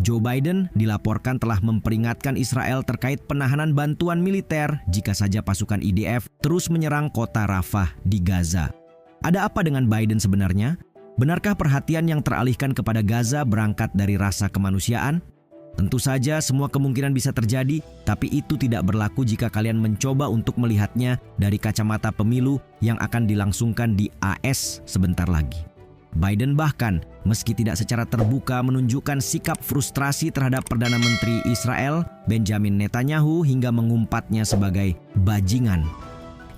Joe Biden dilaporkan telah memperingatkan Israel terkait penahanan bantuan militer jika saja pasukan IDF terus menyerang kota Rafah di Gaza. Ada apa dengan Biden sebenarnya? Benarkah perhatian yang teralihkan kepada Gaza berangkat dari rasa kemanusiaan? Tentu saja semua kemungkinan bisa terjadi, tapi itu tidak berlaku jika kalian mencoba untuk melihatnya dari kacamata pemilu yang akan dilangsungkan di AS sebentar lagi. Biden bahkan meski tidak secara terbuka menunjukkan sikap frustrasi terhadap Perdana Menteri Israel Benjamin Netanyahu hingga mengumpatnya sebagai bajingan.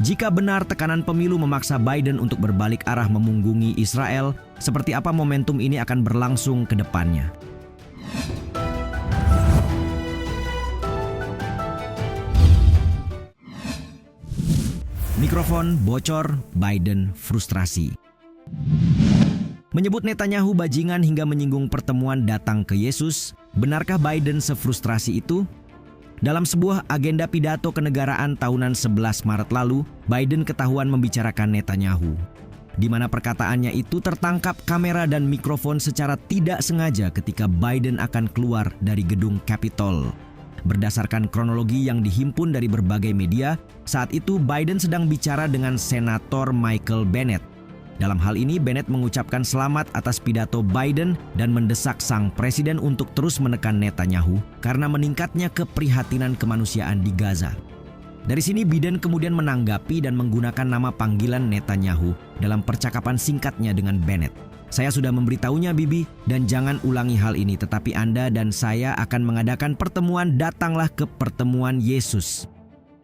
Jika benar tekanan pemilu memaksa Biden untuk berbalik arah memunggungi Israel, seperti apa momentum ini akan berlangsung ke depannya? Mikrofon bocor, Biden frustrasi. Menyebut Netanyahu bajingan hingga menyinggung pertemuan datang ke Yesus, benarkah Biden sefrustrasi itu? Dalam sebuah agenda pidato kenegaraan tahunan 11 Maret lalu, Biden ketahuan membicarakan Netanyahu, di mana perkataannya itu tertangkap kamera dan mikrofon secara tidak sengaja ketika Biden akan keluar dari gedung Capitol. Berdasarkan kronologi yang dihimpun dari berbagai media, saat itu Biden sedang bicara dengan Senator Michael Bennet. Dalam hal ini, Bennet mengucapkan selamat atas pidato Biden dan mendesak sang presiden untuk terus menekan Netanyahu karena meningkatnya keprihatinan kemanusiaan di Gaza. Dari sini Biden kemudian menanggapi dan menggunakan nama panggilan Netanyahu dalam percakapan singkatnya dengan Bennet. Saya sudah memberitahunya Bibi dan jangan ulangi hal ini, tetapi Anda dan saya akan mengadakan pertemuan, datanglah ke pertemuan Yesus.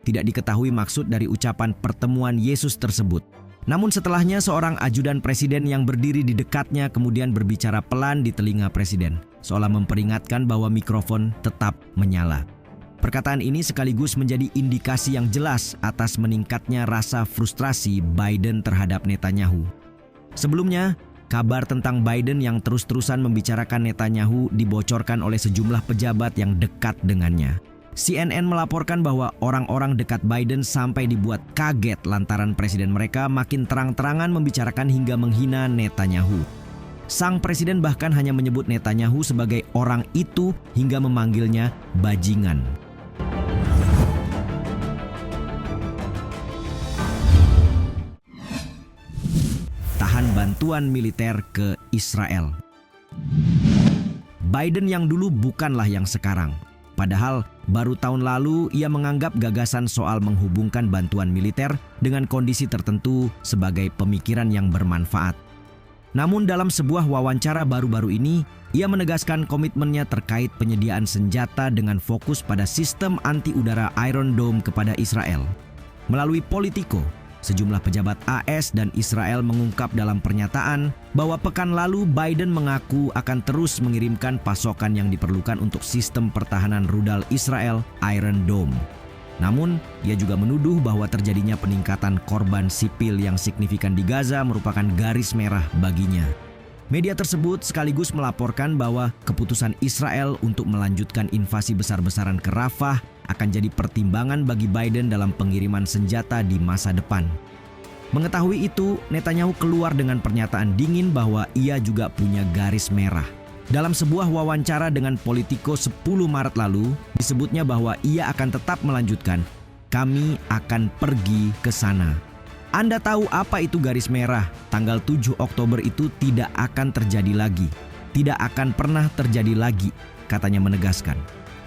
Tidak diketahui maksud dari ucapan pertemuan Yesus tersebut. Namun setelahnya seorang ajudan presiden yang berdiri di dekatnya kemudian berbicara pelan di telinga presiden, seolah memperingatkan bahwa mikrofon tetap menyala. Perkataan ini sekaligus menjadi indikasi yang jelas atas meningkatnya rasa frustrasi Biden terhadap Netanyahu. Sebelumnya, kabar tentang Biden yang terus-terusan membicarakan Netanyahu dibocorkan oleh sejumlah pejabat yang dekat dengannya. CNN melaporkan bahwa orang-orang dekat Biden sampai dibuat kaget lantaran presiden mereka makin terang-terangan membicarakan hingga menghina Netanyahu. Sang presiden bahkan hanya menyebut Netanyahu sebagai orang itu hingga memanggilnya bajingan. Tahan bantuan militer ke Israel. Biden yang dulu bukanlah yang sekarang. Padahal baru tahun lalu ia menganggap gagasan soal menghubungkan bantuan militer dengan kondisi tertentu sebagai pemikiran yang bermanfaat. Namun dalam sebuah wawancara baru-baru ini, ia menegaskan komitmennya terkait penyediaan senjata dengan fokus pada sistem anti-udara Iron Dome kepada Israel. Melalui Politico, sejumlah pejabat AS dan Israel mengungkap dalam pernyataan bahwa pekan lalu Biden mengaku akan terus mengirimkan pasokan yang diperlukan untuk sistem pertahanan rudal Israel Iron Dome. Namun, ia juga menuduh bahwa terjadinya peningkatan korban sipil yang signifikan di Gaza merupakan garis merah baginya. Media tersebut sekaligus melaporkan bahwa keputusan Israel untuk melanjutkan invasi besar-besaran ke Rafah akan jadi pertimbangan bagi Biden dalam pengiriman senjata di masa depan. Mengetahui itu, Netanyahu keluar dengan pernyataan dingin bahwa ia juga punya garis merah. Dalam sebuah wawancara dengan Politico 10 Maret lalu, disebutnya bahwa ia akan tetap melanjutkan, "Kami akan pergi ke sana." Anda tahu apa itu garis merah? Tanggal 7 Oktober itu tidak akan terjadi lagi. Tidak akan pernah terjadi lagi, katanya menegaskan.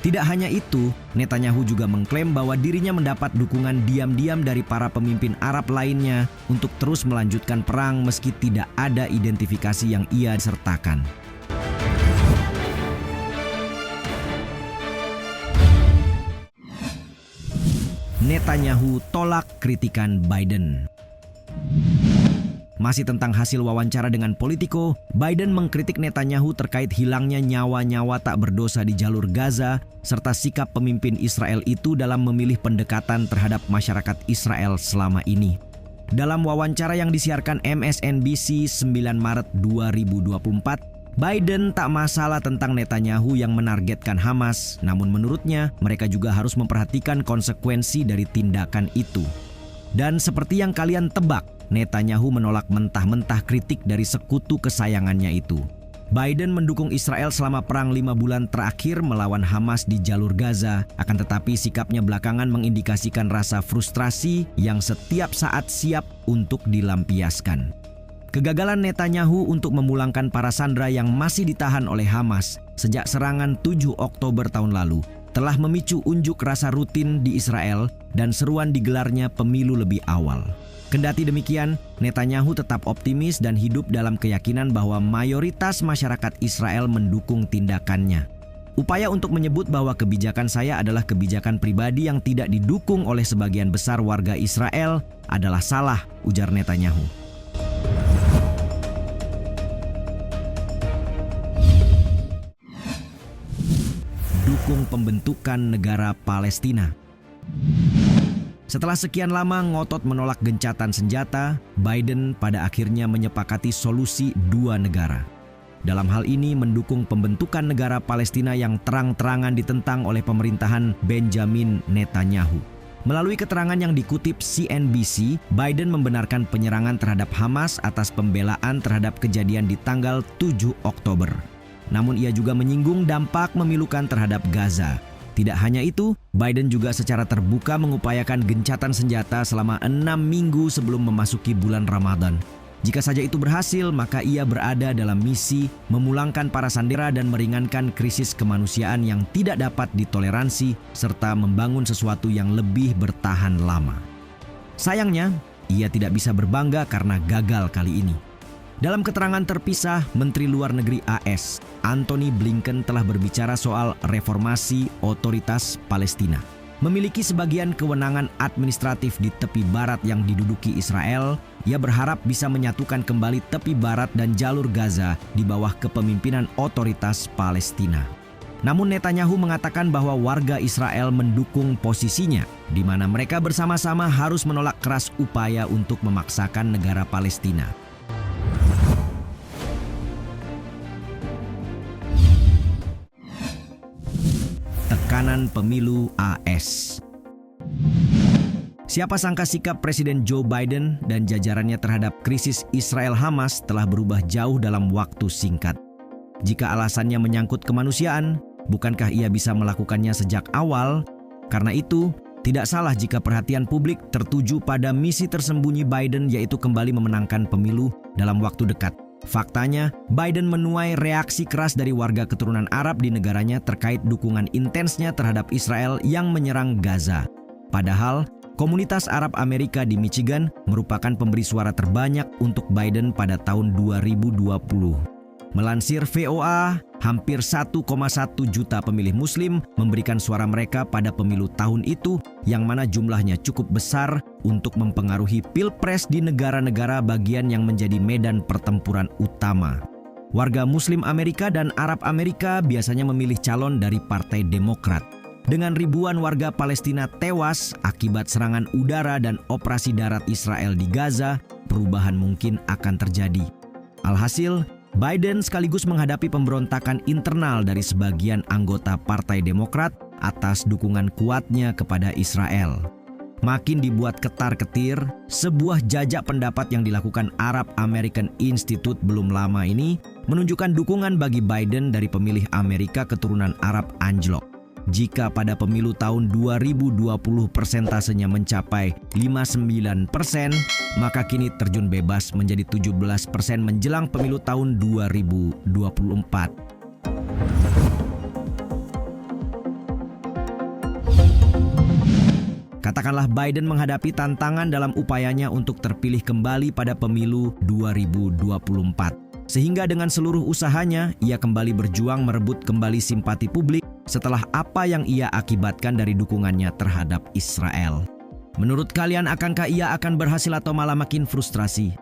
Tidak hanya itu, Netanyahu juga mengklaim bahwa dirinya mendapat dukungan diam-diam dari para pemimpin Arab lainnya untuk terus melanjutkan perang meski tidak ada identifikasi yang ia sertakan. Netanyahu tolak kritikan Biden. Masih tentang hasil wawancara dengan Politico, Biden mengkritik Netanyahu terkait hilangnya nyawa-nyawa tak berdosa di jalur Gaza, serta sikap pemimpin Israel itu dalam memilih pendekatan terhadap masyarakat Israel selama ini. Dalam wawancara yang disiarkan MSNBC 9 Maret 2024, Biden tak masalah tentang Netanyahu yang menargetkan Hamas, namun menurutnya mereka juga harus memperhatikan konsekuensi dari tindakan itu. Dan seperti yang kalian tebak, Netanyahu menolak mentah-mentah kritik dari sekutu kesayangannya itu. Biden mendukung Israel selama perang 5 bulan terakhir melawan Hamas di jalur Gaza, akan tetapi sikapnya belakangan mengindikasikan rasa frustrasi yang setiap saat siap untuk dilampiaskan. Kegagalan Netanyahu untuk memulangkan para sandera yang masih ditahan oleh Hamas sejak serangan 7 Oktober tahun lalu telah memicu unjuk rasa rutin di Israel dan seruan digelarnya pemilu lebih awal. Kendati demikian, Netanyahu tetap optimis dan hidup dalam keyakinan bahwa mayoritas masyarakat Israel mendukung tindakannya. Upaya untuk menyebut bahwa kebijakan saya adalah kebijakan pribadi yang tidak didukung oleh sebagian besar warga Israel adalah salah, ujar Netanyahu. Dukung pembentukan negara Palestina. Setelah sekian lama ngotot menolak gencatan senjata, Biden pada akhirnya menyepakati solusi dua negara. Dalam hal ini mendukung pembentukan negara Palestina yang terang-terangan ditentang oleh pemerintahan Benjamin Netanyahu. Melalui keterangan yang dikutip CNBC, Biden membenarkan penyerangan terhadap Hamas atas pembelaan terhadap kejadian di tanggal 7 Oktober. Namun ia juga menyinggung dampak memilukan terhadap Gaza. Tidak hanya itu, Biden juga secara terbuka mengupayakan gencatan senjata selama 6 minggu sebelum memasuki bulan Ramadan. Jika saja itu berhasil, maka ia berada dalam misi memulangkan para sandera dan meringankan krisis kemanusiaan yang tidak dapat ditoleransi serta membangun sesuatu yang lebih bertahan lama. Sayangnya, ia tidak bisa berbangga karena gagal kali ini. Dalam keterangan terpisah, Menteri Luar Negeri AS, Antony Blinken telah berbicara soal reformasi otoritas Palestina. Memiliki sebagian kewenangan administratif di tepi barat yang diduduki Israel, ia berharap bisa menyatukan kembali tepi barat dan jalur Gaza di bawah kepemimpinan otoritas Palestina. Namun Netanyahu mengatakan bahwa warga Israel mendukung posisinya, di mana mereka bersama-sama harus menolak keras upaya untuk memaksakan negara Palestina. Tekanan pemilu AS. Siapa sangka sikap Presiden Joe Biden dan jajarannya terhadap krisis Israel-Hamas telah berubah jauh dalam waktu singkat. Jika alasannya menyangkut kemanusiaan, bukankah ia bisa melakukannya sejak awal? Karena itu, tidak salah jika perhatian publik tertuju pada misi tersembunyi Biden, yaitu kembali memenangkan pemilu dalam waktu dekat. Faktanya, Biden menuai reaksi keras dari warga keturunan Arab di negaranya terkait dukungan intensnya terhadap Israel yang menyerang Gaza. Padahal, komunitas Arab Amerika di Michigan merupakan pemberi suara terbanyak untuk Biden pada tahun 2020. Melansir VOA, hampir 1,1 juta pemilih Muslim memberikan suara mereka pada pemilu tahun itu, yang mana jumlahnya cukup besar untuk mempengaruhi pilpres di negara-negara bagian yang menjadi medan pertempuran utama. Warga Muslim Amerika dan Arab Amerika biasanya memilih calon dari Partai Demokrat. Dengan ribuan warga Palestina tewas akibat serangan udara dan operasi darat Israel di Gaza, perubahan mungkin akan terjadi. Alhasil, Biden sekaligus menghadapi pemberontakan internal dari sebagian anggota Partai Demokrat atas dukungan kuatnya kepada Israel. Makin dibuat ketar-ketir, sebuah jajak pendapat yang dilakukan Arab American Institute belum lama ini menunjukkan dukungan bagi Biden dari pemilih Amerika keturunan Arab anjlok. Jika pada pemilu tahun 2020 persentasenya mencapai 59%, maka kini terjun bebas menjadi 17% menjelang pemilu tahun 2024. Katakanlah Biden menghadapi tantangan dalam upayanya untuk terpilih kembali pada pemilu 2024. Sehingga dengan seluruh usahanya, ia kembali berjuang merebut kembali simpati publik setelah apa yang ia akibatkan dari dukungannya terhadap Israel. Menurut kalian, akankah ia akan berhasil atau malah makin frustrasi?